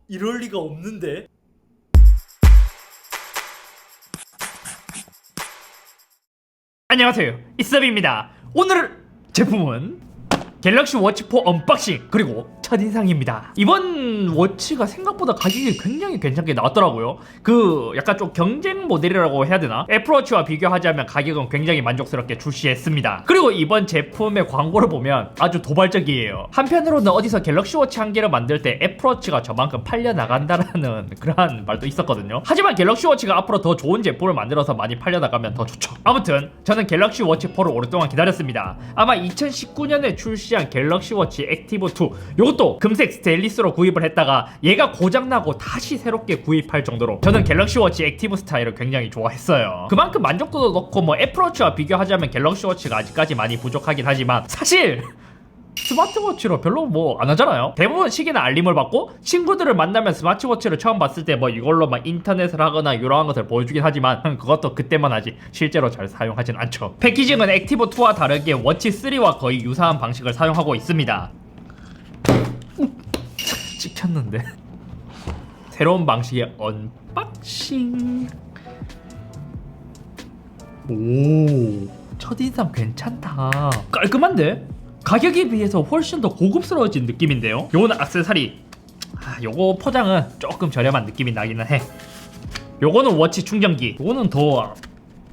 이럴 리가 없는데. 안녕하세요, 이섭입니다. 오늘 제품은 갤럭시 워치 4 언박싱 그리고 첫인상입니다. 이번 워치가 생각보다 가격이 굉장히 괜찮게 나왔더라고요. 약간 좀 경쟁 모델이라고 해야 되나? 애플워치와 비교하자면 가격은 굉장히 만족스럽게 출시했습니다. 그리고 이번 제품의 광고를 보면 아주 도발적이에요. 한편으로는 어디서 갤럭시 워치 한 개를 만들 때 애플워치가 저만큼 팔려 나간다라는 그러한 말도 있었거든요. 하지만 갤럭시 워치가 앞으로 더 좋은 제품을 만들어서 많이 팔려 나가면 더 좋죠. 아무튼 저는 갤럭시 워치 4를 오랫동안 기다렸습니다. 아마 2019년에 출시한 갤럭시 워치 액티브 2, 요것도 금색 스테인리스로 구입을 했다가 얘가 고장나고 다시 새롭게 구입할 정도로 저는 갤럭시 워치 액티브 스타일을 굉장히 좋아했어요. 그만큼 만족도도 높고 뭐 애플워치와 비교하자면 갤럭시 워치가 아직까지 많이 부족하긴 하지만 사실 스마트워치로 별로 뭐 안 하잖아요. 대부분 시계나 알림을 받고 친구들을 만나면 스마트워치를 처음 봤을 때 뭐 이걸로 막 인터넷을 하거나 이러한 것을 보여주긴 하지만 그것도 그때만 하지 실제로 잘 사용하진 않죠. 패키징은 액티브 2와 다르게 워치 3와 거의 유사한 방식을 사용하고 있습니다. 찍혔는데. 새로운 방식의 언박싱. 오, 첫인상 괜찮다. 깔끔한데? 가격에 비해서 훨씬 더 고급스러워진 느낌인데요. 요거는 액세서리. 요거 포장은 조금 저렴한 느낌이 나기는 해. 요거는 워치 충전기. 요거는 더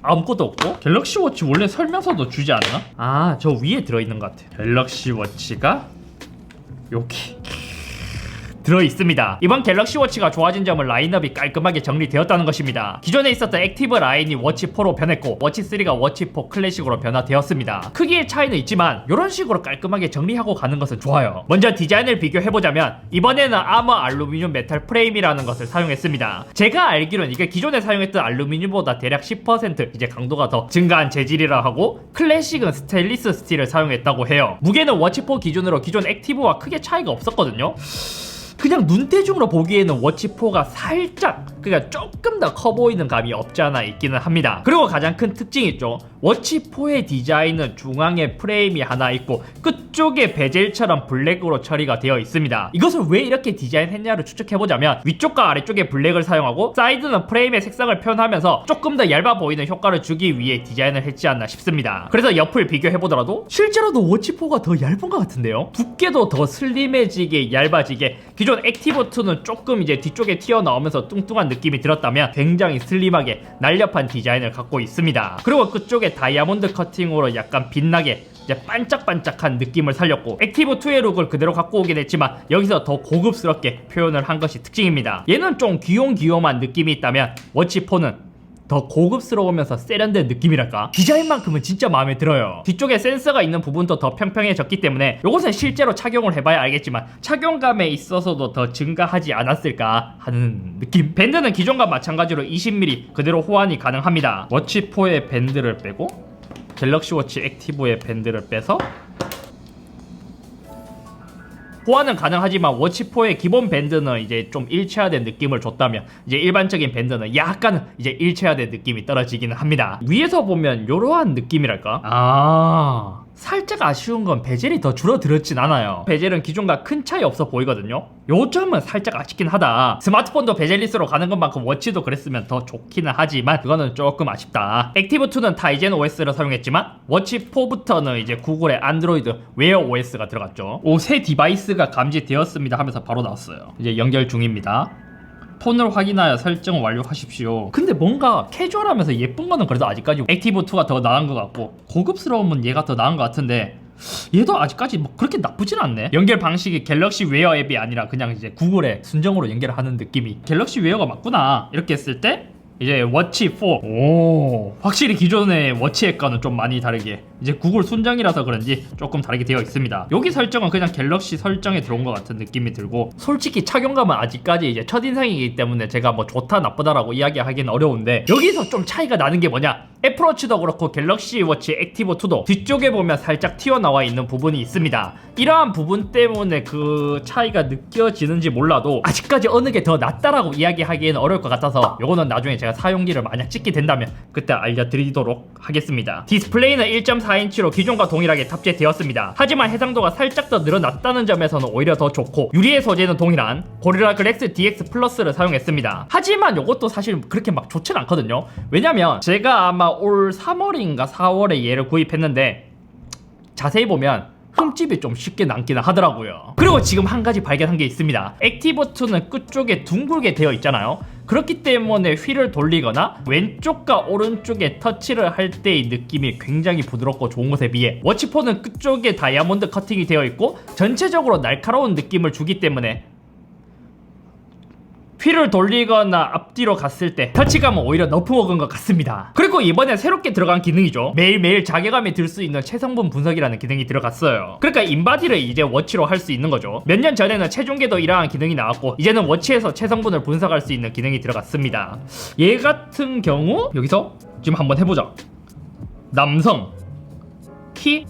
아무것도 없고. 갤럭시 워치 원래 설명서도 주지 않나? 저 위에 들어있는 것 같아. 갤럭시 워치가 여기 들어있습니다. 이번 갤럭시 워치가 좋아진 점은 라인업이 깔끔하게 정리되었다는 것입니다. 기존에 있었던 액티브 라인이 워치 4로 변했고 워치 3가 워치 4 클래식으로 변화되었습니다. 크기의 차이는 있지만 이런 식으로 깔끔하게 정리하고 가는 것은 좋아요. 먼저 디자인을 비교해보자면 이번에는 아머 알루미늄 메탈 프레임이라는 것을 사용했습니다. 제가 알기로는 이게 기존에 사용했던 알루미늄보다 대략 10% 이제 강도가 더 증가한 재질이라 하고 클래식은 스테인리스 스틸을 사용했다고 해요. 무게는 워치 4 기준으로 기존 액티브와 크게 차이가 없었거든요. 그냥 눈대중으로 보기에는 워치 4가 살짝, 그러니까 조금 더 커 보이는 감이 없지 않아 있기는 합니다. 그리고 가장 큰 특징이 있죠. 워치 4의 디자인은 중앙에 프레임이 하나 있고 끝쪽에 베젤처럼 블랙으로 처리가 되어 있습니다. 이것을 왜 이렇게 디자인했냐를 추측해보자면 위쪽과 아래쪽에 블랙을 사용하고 사이드는 프레임의 색상을 표현하면서 조금 더 얇아 보이는 효과를 주기 위해 디자인을 했지 않나 싶습니다. 그래서 옆을 비교해보더라도 실제로도 워치 4가 더 얇은 것 같은데요. 두께도 더 슬림해지게 얇아지게, 기존 액티브 2는 조금 이제 뒤쪽에 튀어나오면서 뚱뚱한 느낌이 들었다면 굉장히 슬림하게 날렵한 디자인을 갖고 있습니다. 그리고 끝쪽에 다이아몬드 커팅으로 약간 빛나게 이제 반짝반짝한 느낌을 살렸고 액티브 2의 룩을 그대로 갖고 오긴 했지만 여기서 더 고급스럽게 표현을 한 것이 특징입니다. 얘는 좀 귀욤귀욤한 느낌이 있다면 워치 4는 더 고급스러우면서 세련된 느낌이랄까? 디자인만큼은 진짜 마음에 들어요. 뒤쪽에 센서가 있는 부분도 더 평평해졌기 때문에 이것은 실제로 착용을 해봐야 알겠지만 착용감에 있어서도 더 증가하지 않았을까 하는 느낌. 밴드는 기존과 마찬가지로 20mm 그대로 호환이 가능합니다. 워치 4의 밴드를 빼고 갤럭시 워치 액티브의 밴드를 빼서 호환은 가능하지만 워치 4의 기본 밴드는 이제 좀 일체화된 느낌을 줬다면 이제 일반적인 밴드는 약간 이제 일체화된 느낌이 떨어지기는 합니다. 위에서 보면 이러한 느낌이랄까? 살짝 아쉬운 건 베젤이 더 줄어들었진 않아요. 베젤은 기존과 큰 차이 없어 보이거든요. 요 점은 살짝 아쉽긴 하다. 스마트폰도 베젤리스로 가는 것만큼 워치도 그랬으면 더 좋기는 하지만 그거는 조금 아쉽다. 액티브 2는 타이젠 OS를 사용했지만 워치 4부터는 이제 구글의 안드로이드 웨어 OS가 들어갔죠. 새 디바이스가 감지되었습니다 하면서 바로 나왔어요. 이제 연결 중입니다. 폰을 확인하여 설정 완료하십시오. 근데 뭔가 캐주얼하면서 예쁜 거는 그래도 아직까지 액티브 2가 더 나은 것 같고 고급스러움은 얘가 더 나은 것 같은데 얘도 아직까지 뭐 그렇게 나쁘진 않네. 연결 방식이 갤럭시 웨어 앱이 아니라 그냥 이제 구글에 순정으로 연결을 하는 느낌이, 갤럭시 웨어가 맞구나 이렇게 했을 때 이제 워치 4. 오, 확실히 기존의 워치 앱과는 좀 많이 다르게 이제 구글 순정이라서 그런지 조금 다르게 되어 있습니다. 여기 설정은 그냥 갤럭시 설정에 들어온 것 같은 느낌이 들고, 솔직히 착용감은 아직까지 이제 첫인상이기 때문에 제가 뭐 좋다 나쁘다라고 이야기하기는 어려운데 여기서 좀 차이가 나는 게 뭐냐, 애플워치도 그렇고 갤럭시 워치 액티브 2도 뒤쪽에 보면 살짝 튀어나와 있는 부분이 있습니다. 이러한 부분 때문에 그 차이가 느껴지는지 몰라도 아직까지 어느 게 더 낫다라고 이야기하기에는 어려울 것 같아서 요거는 나중에 제가 사용기를 만약 찍게 된다면 그때 알려드리도록 하겠습니다. 디스플레이는 1.4 2.4인치로 기존과 동일하게 탑재되었습니다. 하지만 해상도가 살짝 더 늘어났다는 점에서는 오히려 더 좋고 유리의 소재는 동일한 고릴라 글래스 DX 플러스를 사용했습니다. 하지만 이것도 사실 그렇게 막 좋진 않거든요. 왜냐면 제가 아마 올 3월인가 4월에 얘를 구입했는데 자세히 보면 흠집이 좀 쉽게 남기는 하더라고요. 그리고 지금 한 가지 발견한 게 있습니다. 액티브2는 끝쪽에 둥글게 되어 있잖아요. 그렇기 때문에 휠을 돌리거나 왼쪽과 오른쪽에 터치를 할 때의 느낌이 굉장히 부드럽고 좋은 것에 비해 워치4는 끝쪽에 다이아몬드 커팅이 되어 있고 전체적으로 날카로운 느낌을 주기 때문에 휠을 돌리거나 앞뒤로 갔을 때 터치감은 오히려 너프 먹은 것 같습니다. 그리고 이번에 새롭게 들어간 기능이죠. 매일매일 자괴감이 들 수 있는 체성분 분석이라는 기능이 들어갔어요. 그러니까 인바디를 이제 워치로 할 수 있는 거죠. 몇 년 전에는 체중계도 이러한 기능이 나왔고 이제는 워치에서 체성분을 분석할 수 있는 기능이 들어갔습니다. 얘 같은 경우 여기서 지금 한번 해보자. 남성 키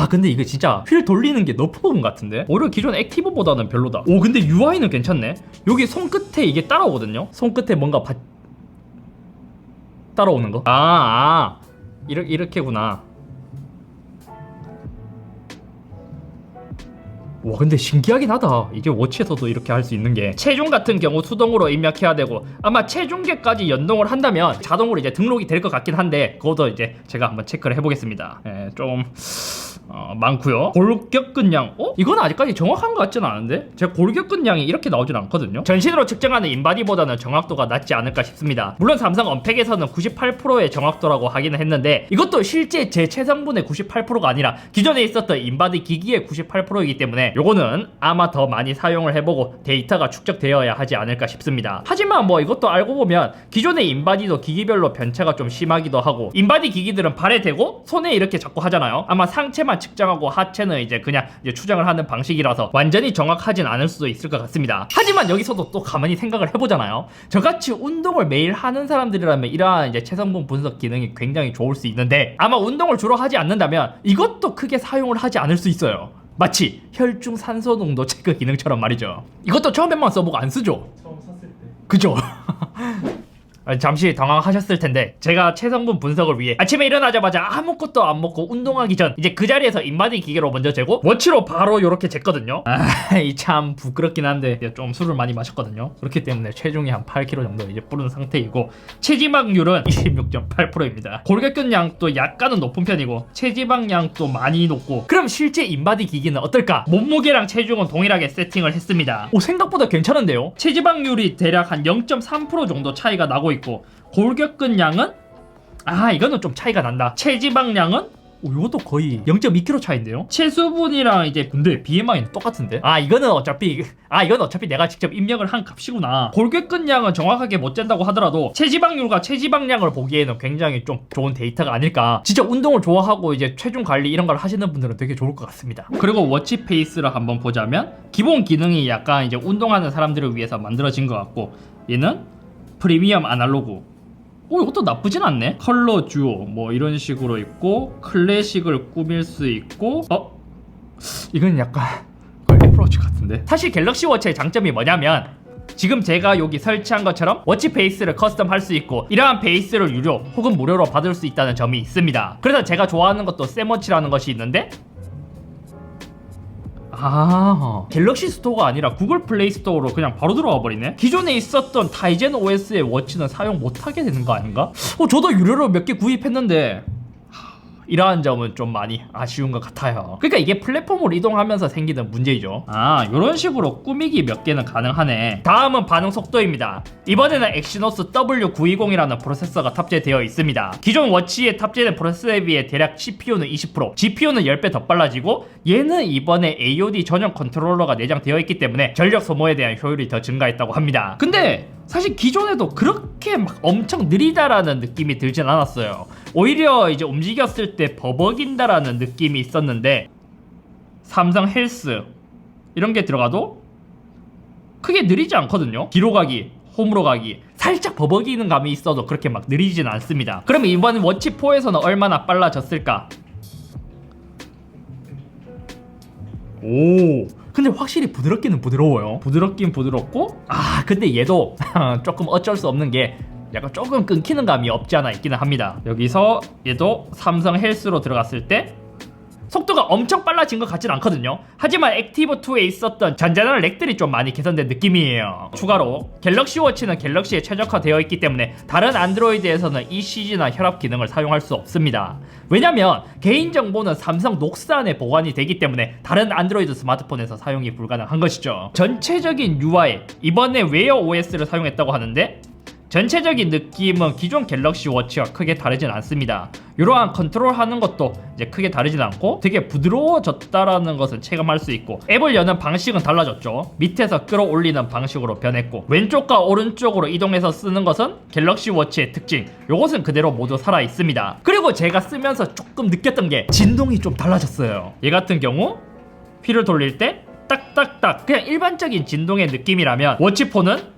근데 이거 진짜 휠 돌리는 게 너프본 같은데? 오히려 기존 액티브보다는 별로다. 오 근데 UI는 괜찮네. 여기 손끝에 이게 따라오거든요. 손끝에 뭔가 따라오는 거. 이렇게구나. 와 근데 신기하긴 하다. 이게 워치에서도 이렇게 할 수 있는 게. 체중 같은 경우 수동으로 입력해야 되고 아마 체중계까지 연동을 한다면 자동으로 이제 등록이 될 것 같긴 한데 그것도 이제 제가 한번 체크를 해보겠습니다. 좀 많고요. 골격근량 이건 아직까지 정확한 것 같지는 않은데 제 골격근량이 이렇게 나오진 않거든요. 전신으로 측정하는 인바디보다는 정확도가 낮지 않을까 싶습니다. 물론 삼성 언팩에서는 98%의 정확도라고 하기는 했는데 이것도 실제 제 체성분의 98%가 아니라 기존에 있었던 인바디 기기의 98%이기 때문에 요거는 아마 더 많이 사용을 해보고 데이터가 축적되어야 하지 않을까 싶습니다. 하지만 뭐 이것도 알고 보면 기존의 인바디도 기기별로 변차가 좀 심하기도 하고 인바디 기기들은 발에 대고 손에 이렇게 잡고 하잖아요. 아마 상체만 측정하고 하체는 이제 그냥 이제 추정을 하는 방식이라서 완전히 정확하진 않을 수도 있을 것 같습니다. 하지만 여기서도 또 가만히 생각을 해보잖아요. 저같이 운동을 매일 하는 사람들이라면 이러한 이제 체성분 분석 기능이 굉장히 좋을 수 있는데 아마 운동을 주로 하지 않는다면 이것도 크게 사용을 하지 않을 수 있어요. 마치 혈중 산소 농도 체크 기능처럼 말이죠. 이것도 처음에만 써보고 안 쓰죠? 처음 샀을 때. 그죠? 잠시 당황하셨을 텐데 제가 체성분 분석을 위해 아침에 일어나자마자 아무것도 안 먹고 운동하기 전 이제 그 자리에서 인바디 기계로 먼저 재고 워치로 바로 이렇게 쟀거든요. 이 참 부끄럽긴 한데 좀 술을 많이 마셨거든요. 그렇기 때문에 체중이 한 8kg 정도 이제 뿌른 상태이고 체지방률은 26.8%입니다. 골격근량도 약간은 높은 편이고 체지방량도 많이 높고 그럼 실제 인바디 기기는 어떨까? 몸무게랑 체중은 동일하게 세팅을 했습니다. 생각보다 괜찮은데요? 체지방률이 대략 한 0.3% 정도 차이가 나고 있고 골격근량은 이거는 좀 차이가 난다. 체지방량은 이것도 거의 0.2kg 차이인데요. 체수분이랑 이제 근데 BMI는 똑같은데? 이거는 어차피 내가 직접 입력을 한 값이구나. 골격근량은 정확하게 못 잰다고 하더라도 체지방률과 체지방량을 보기에는 굉장히 좀 좋은 데이터가 아닐까. 진짜 운동을 좋아하고 이제 체중 관리 이런 걸 하시는 분들은 되게 좋을 것 같습니다. 그리고 워치 페이스를 한번 보자면 기본 기능이 약간 이제 운동하는 사람들을 위해서 만들어진 것 같고 얘는 프리미엄 아날로그. 이것도 나쁘진 않네. 컬러 듀오 뭐 이런 식으로 있고 클래식을 꾸밀 수 있고 이건 약간 애플워치 같은데. 사실 갤럭시 워치의 장점이 뭐냐면 지금 제가 여기 설치한 것처럼 워치 베이스를 커스텀 할 수 있고 이러한 베이스를 유료 혹은 무료로 받을 수 있다는 점이 있습니다. 그래서 제가 좋아하는 것도 샘워치라는 것이 있는데 갤럭시 스토어가 아니라 구글 플레이 스토어로 그냥 바로 들어와 버리네. 기존에 있었던 타이젠 OS의 워치는 사용 못하게 되는 거 아닌가? 저도 유료로 몇 개 구입했는데 이러한 점은 좀 많이 아쉬운 것 같아요. 그러니까 이게 플랫폼으로 이동하면서 생기는 문제이죠. 이런 식으로 꾸미기 몇 개는 가능하네. 다음은 반응 속도입니다. 이번에는 엑시노스 W920이라는 프로세서가 탑재되어 있습니다. 기존 워치에 탑재된 프로세서에 비해 대략 CPU는 20%, GPU는 10배 더 빨라지고 얘는 이번에 AOD 전용 컨트롤러가 내장되어 있기 때문에 전력 소모에 대한 효율이 더 증가했다고 합니다. 근데 사실 기존에도 그렇게 막 엄청 느리다라는 느낌이 들진 않았어요. 오히려 이제 움직였을 때 버벅인다라는 느낌이 있었는데 삼성 헬스 이런 게 들어가도 크게 느리지 않거든요. 뒤로 가기, 홈으로 가기 살짝 버벅이는 감이 있어도 그렇게 막 느리진 않습니다. 그럼 이번 워치 4에서는 얼마나 빨라졌을까? 근데 확실히 부드럽기는 부드러워요. 부드럽긴 부드럽고 근데 얘도 조금 어쩔 수 없는 게 약간 조금 끊기는 감이 없지 않아 있기는 합니다. 여기서 얘도 삼성 헬스로 들어갔을 때 속도가 엄청 빨라진 것 같진 않거든요. 하지만 액티브2에 있었던 잔잔한 렉들이 좀 많이 개선된 느낌이에요. 추가로 갤럭시 워치는 갤럭시에 최적화되어 있기 때문에 다른 안드로이드에서는 ECG나 혈압 기능을 사용할 수 없습니다. 왜냐면 개인정보는 삼성 녹스 안에 보관이 되기 때문에 다른 안드로이드 스마트폰에서 사용이 불가능한 것이죠. 전체적인 UI, 이번에 웨어 OS를 사용했다고 하는데 전체적인 느낌은 기존 갤럭시 워치와 크게 다르진 않습니다. 이러한 컨트롤하는 것도 이제 크게 다르진 않고 되게 부드러워졌다라는 것은 체감할 수 있고, 앱을 여는 방식은 달라졌죠. 밑에서 끌어올리는 방식으로 변했고, 왼쪽과 오른쪽으로 이동해서 쓰는 것은 갤럭시 워치의 특징, 요것은 그대로 모두 살아 있습니다. 그리고 제가 쓰면서 조금 느꼈던 게 진동이 좀 달라졌어요. 얘 같은 경우 휠을 돌릴 때 딱딱딱 그냥 일반적인 진동의 느낌이라면, 워치폰은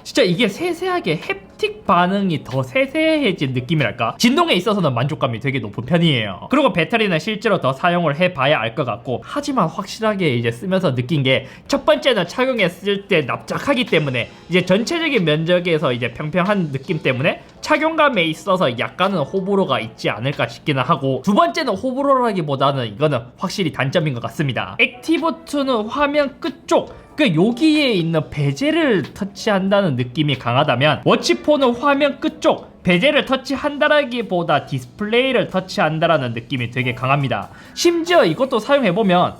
진짜 이게 세세하게 햅틱 반응이 더 세세해진 느낌이랄까? 진동에 있어서는 만족감이 되게 높은 편이에요. 그리고 배터리는 실제로 더 사용을 해봐야 알 것 같고, 하지만 확실하게 이제 쓰면서 느낀 게, 첫 번째는 착용했을 때 납작하기 때문에 이제 전체적인 면적에서 이제 평평한 느낌 때문에 착용감에 있어서 약간은 호불호가 있지 않을까 싶기는 하고, 두 번째는 호불호라기보다는 이거는 확실히 단점인 것 같습니다. 액티브2는 화면 끝쪽, 여기에 있는 베젤을 터치한다는 느낌이 강하다면, 워치폰은 화면 끝쪽 베젤을 터치한다라기보다 디스플레이를 터치한다라는 느낌이 되게 강합니다. 심지어 이것도 사용해보면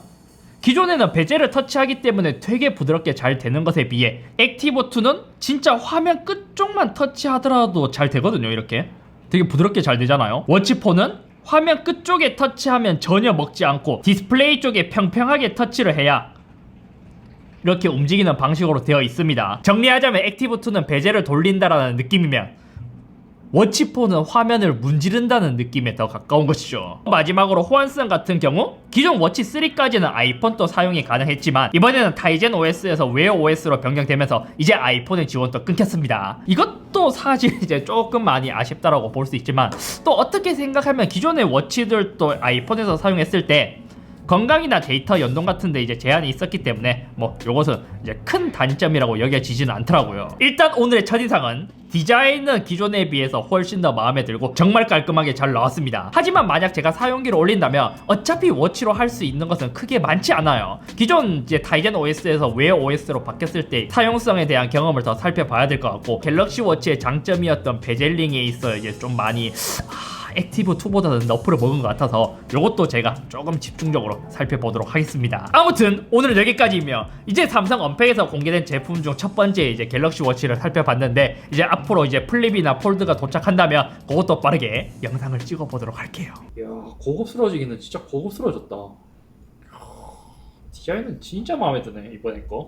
기존에는 베젤을 터치하기 때문에 되게 부드럽게 잘 되는 것에 비해 액티브2는 진짜 화면 끝쪽만 터치하더라도 잘 되거든요. 이렇게 되게 부드럽게 잘 되잖아요. 워치폰은 화면 끝쪽에 터치하면 전혀 먹지 않고 디스플레이 쪽에 평평하게 터치를 해야 이렇게 움직이는 방식으로 되어 있습니다. 정리하자면 액티브2는 베젤을 돌린다라는 느낌이면, 워치폰은 화면을 문지른다는 느낌에 더 가까운 것이죠. 마지막으로 호환성 같은 경우, 기존 워치 3까지는 아이폰도 사용이 가능했지만 이번에는 타이젠 OS에서 웨어 OS로 변경되면서 이제 아이폰의 지원도 끊겼습니다. 이것도 사실 이제 조금 많이 아쉽다라고 볼 수 있지만, 또 어떻게 생각하면 기존의 워치들도 아이폰에서 사용했을 때 건강이나 데이터 연동 같은데 이제 제한이 있었기 때문에 뭐 요것은 이제 큰 단점이라고 여겨지지는 않더라고요. 일단 오늘의 첫인상은 디자인은 기존에 비해서 훨씬 더 마음에 들고 정말 깔끔하게 잘 나왔습니다. 하지만 만약 제가 사용기를 올린다면 어차피 워치로 할 수 있는 것은 크게 많지 않아요. 기존 이제 타이젠 OS에서 웨어 OS로 바뀌었을 때 사용성에 대한 경험을 더 살펴봐야 될 것 같고, 갤럭시 워치의 장점이었던 베젤링에 있어 이제 좀 많이 액티브2보다는 너프를 먹은 것 같아서 이것도 제가 조금 집중적으로 살펴보도록 하겠습니다. 아무튼 오늘은 여기까지이며, 이제 삼성 언팩에서 공개된 제품 중 첫 번째 이제 갤럭시 워치를 살펴봤는데, 이제 앞으로 이제 플립이나 폴드가 도착한다면 그것도 빠르게 영상을 찍어보도록 할게요. 이야, 고급스러워지기는 진짜 고급스러워졌다. 디자인은 진짜 마음에 드네, 이번에 거.